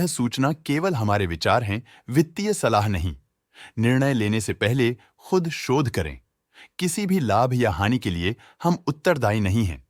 सूचना केवल हमारे विचार हैं, वित्तीय सलाह नहीं। निर्णय लेने से पहले खुद शोध करें। किसी भी लाभ या हानि के लिए हम उत्तरदायी नहीं हैं।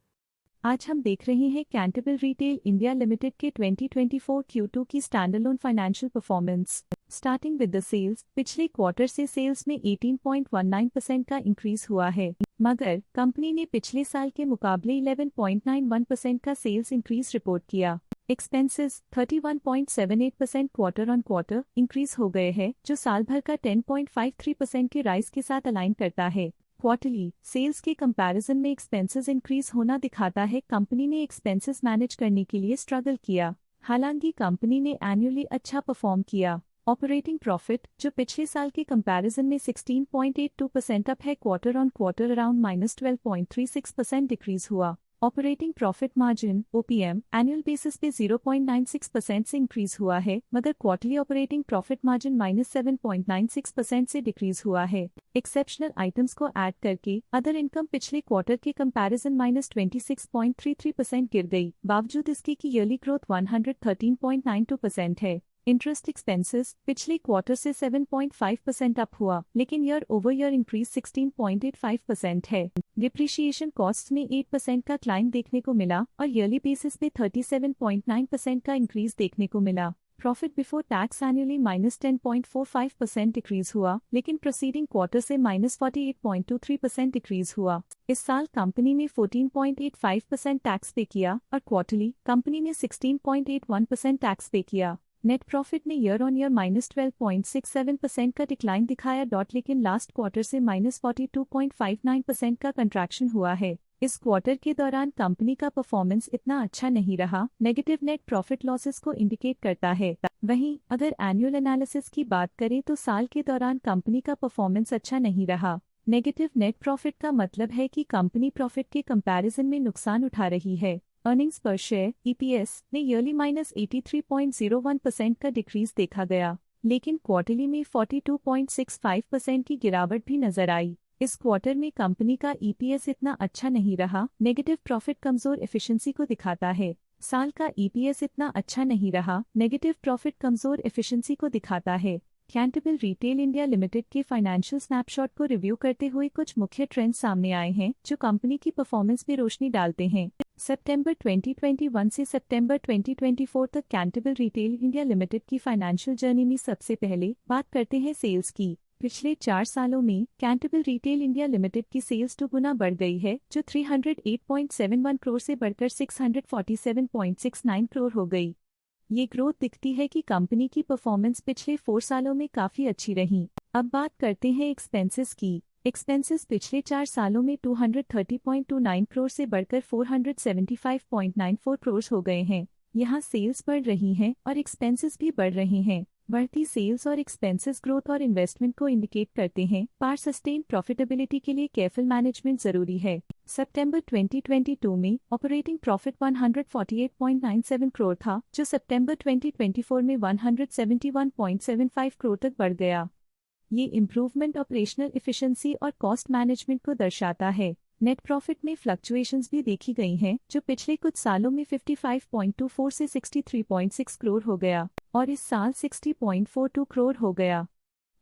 आज हम देख रहे हैं कैंटरबिल रिटेल इंडिया लिमिटेड के 2024 Q2 की standalone financial performance. Starting with the sales, पिछले क्वार्टर से सेल्स में 18.19% का इंक्रीज हुआ है, मगर कंपनी ने पिछले साल के मुकाबले 11.91% का सेल्स इंक्रीज रिपोर्ट किया। Expenses 31.78% quarter on quarter increase हो गए हैं, जो साल भर का 10.53% के राइज के साथ अलाइन करता है। क्वार्टरली सेल्स के कंपैरिजन में एक्सपेंसेस इंक्रीज होना दिखाता है कंपनी ने एक्सपेंसेस मैनेज करने के लिए स्ट्रगल किया। हालांकि कंपनी ने एनुअली अच्छा परफॉर्म किया। ऑपरेटिंग प्रॉफिट, जो पिछले साल के कंपैरिजन में 16.82% अप है, quarter on quarter around -12.36% decrease हुआ। Operating profit margin OPM annual basis पे 0.96% से इंक्रीज हुआ है, मगर क्वार्टरली ऑपरेटिंग प्रॉफिट मार्जिन -7.96% से डिक्रीज हुआ है। एक्सेप्शनल आइटम्स को ऐड करके अदर इनकम पिछले क्वार्टर के कंपैरिजन -26.33% गिर गई, बावजूद इसके की ईयरली ग्रोथ 113.92% है। इंटरेस्ट एक्सपेंसेस पिछले क्वार्टर से 7.5% अप हुआ, लेकिन ईयर ओवर ईयर इंक्रीज 16.85% है। डिप्रिशिएशन कॉस्ट में 8% का क्लाइम देखने को मिला और ईयरली बेसिस पे 37.9% का इंक्रीज देखने को मिला। Profit before tax annually -10.45% decrease हुआ, लेकिन प्रोसीडिंग क्वार्टर से -48.23% डिक्रीज हुआ। इस साल कंपनी ने 14.85% टैक्स पे किया और क्वार्टरली कंपनी ने 16.81% टैक्स पे किया। नेट प्रॉफिट ने ईयर ऑन ईयर -12.67% का डिक्लाइन दिखाया, लेकिन लास्ट क्वार्टर से -42.59% का कंट्रैक्शन हुआ है। इस क्वार्टर के दौरान कंपनी का परफॉर्मेंस इतना अच्छा नहीं रहा, नेगेटिव नेट प्रॉफिट लॉसेस को इंडिकेट करता है। वहीं अगर एनुअल एनालिसिस की बात करें तो साल के दौरान कंपनी का परफॉर्मेंस अच्छा नहीं रहा। नेगेटिव नेट प्रॉफिट का मतलब है कि कंपनी प्रॉफिट के कंपैरिजन में नुकसान उठा रही है। अर्निंग्स पर शेयर EPS ने ईयरली -83.01% का डिक्रीज देखा गया, लेकिन क्वार्टरली में 42.65% की गिरावट भी नजर आई। इस क्वार्टर में कंपनी का EPS इतना अच्छा नहीं रहा। नेगेटिव प्रॉफिट कमजोर एफिशिएंसी को दिखाता है। साल का EPS इतना अच्छा नहीं रहा। नेगेटिव प्रॉफिट कमजोर एफिशिएंसी को दिखाता है। कैंटरबिल रिटेल इंडिया लिमिटेड के फाइनेंशियल स्नैपशॉट को रिव्यू करते हुए कुछ मुख्य ट्रेंड्स सामने आए हैं, जो कंपनी की परफॉर्मेंस पे रोशनी डालते हैं। सितंबर 2021 से सितंबर 2024 तक कैंटरबिल रिटेल इंडिया लिमिटेड की फाइनेंशियल जर्नी में सबसे पहले बात करते हैं सेल्स की। पिछले 4 सालों में कैंटरबिल रिटेल इंडिया लिमिटेड की सेल्स 2 गुना बढ़ गई है, जो 308.71 करोड़ से बढ़कर 647.69 करोड़ हो गई। ये ग्रोथ दिखती है कि कंपनी की परफॉर्मेंस पिछले 4 सालों में काफी अच्छी रही। अब बात करते हैं एक्सपेंसेस की। एक्सपेंसेस पिछले 4 सालों में 230.29 करोड़ से बढ़कर 475.94 करोड़ हो गए हैं। यहाँ सेल्स बढ़ रही हैं और एक्सपेंसेस भी बढ़ रहे हैं। बढ़ती सेल्स और एक्सपेंसेस ग्रोथ और इन्वेस्टमेंट को इंडिकेट करते हैं, पर सस्टेन प्रॉफिटेबिलिटी के लिए केयरफुल मैनेजमेंट जरूरी है। सितंबर 2022 में ऑपरेटिंग प्रॉफिट 148.97 करोड़ था, जो सितंबर 2024 में 171.75 करोड़ तक बढ़ गया। ये इम्प्रूवमेंट ऑपरेशनल एफिशिएंसी और कॉस्ट मैनेजमेंट को दर्शाता है। नेट प्रॉफिट में फ्लक्चुएशंस भी देखी गई हैं, जो पिछले कुछ सालों में 55.24 से 63.6 करोड़ हो गया और इस साल 60.42 करोड़ हो गया।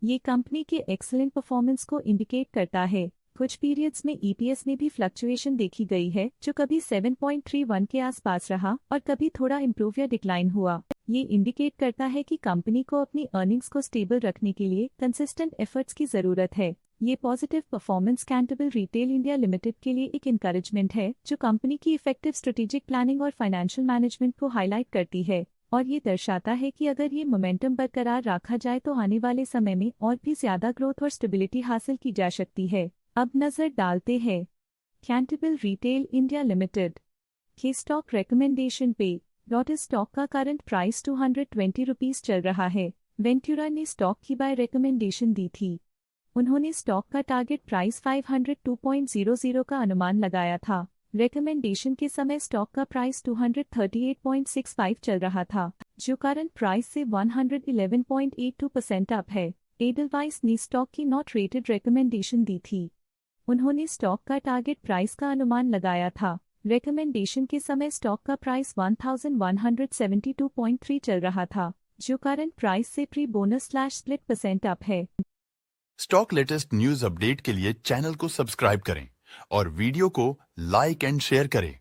ये कंपनी के एक्सीलेंट परफॉर्मेंस को इंडिकेट करता है। कुछ पीरियड्स में EPS में भी फ्लक्चुएशन देखी गई है, जो कभी 7.31 के आसपास रहा और कभी थोड़ा इम्प्रूव या डिक्लाइन हुआ। ये इंडिकेट करता है कि कंपनी को अपनी अर्निंग्स को स्टेबल रखने के लिए कंसिस्टेंट एफर्ट्स की जरूरत है। ये positive performance Cantabil retail India limited के लिए एक इंकरेजमेंट है, जो कंपनी की इफेक्टिव स्ट्रेटेजिक प्लानिंग और फाइनेंशियल मैनेजमेंट को हाईलाइट करती है और ये दर्शाता है कि अगर ये मोमेंटम बरकरार रखा जाए तो आने वाले समय में और भी ज्यादा ग्रोथ और स्टेबिलिटी हासिल की जा सकती है। अब नजर डालते हैं कैंटरबिल रिटेल इंडिया लिमिटेड के स्टॉक रिकमेंडेशन पे। स्टॉक का करंट प्राइस 220 रुपीज चल रहा है। वेंचुरा ने स्टॉक की बाय रिकमेंडेशन दी थी। उन्होंने स्टॉक का टारगेट प्राइस 502.00 का अनुमान लगाया था। रिकमेंडेशन के समय स्टॉक का प्राइस 238.65 चल रहा था, जो करंट प्राइस से 111.82% अप है। एडलवाइस ने स्टॉक की नॉट रेटेड रिकमेंडेशन दी थी। उन्होंने स्टॉक का टारगेट प्राइस का अनुमान लगाया था। रिकमेंडेशन के समय स्टॉक का प्राइस 1172.3 चल रहा था। जो करंट प्राइस से प्री बोनस /split% अप है। स्टॉक लेटेस्ट न्यूज अपडेट के लिए चैनल को सब्सक्राइब करें और वीडियो को लाइक एंड शेयर करें।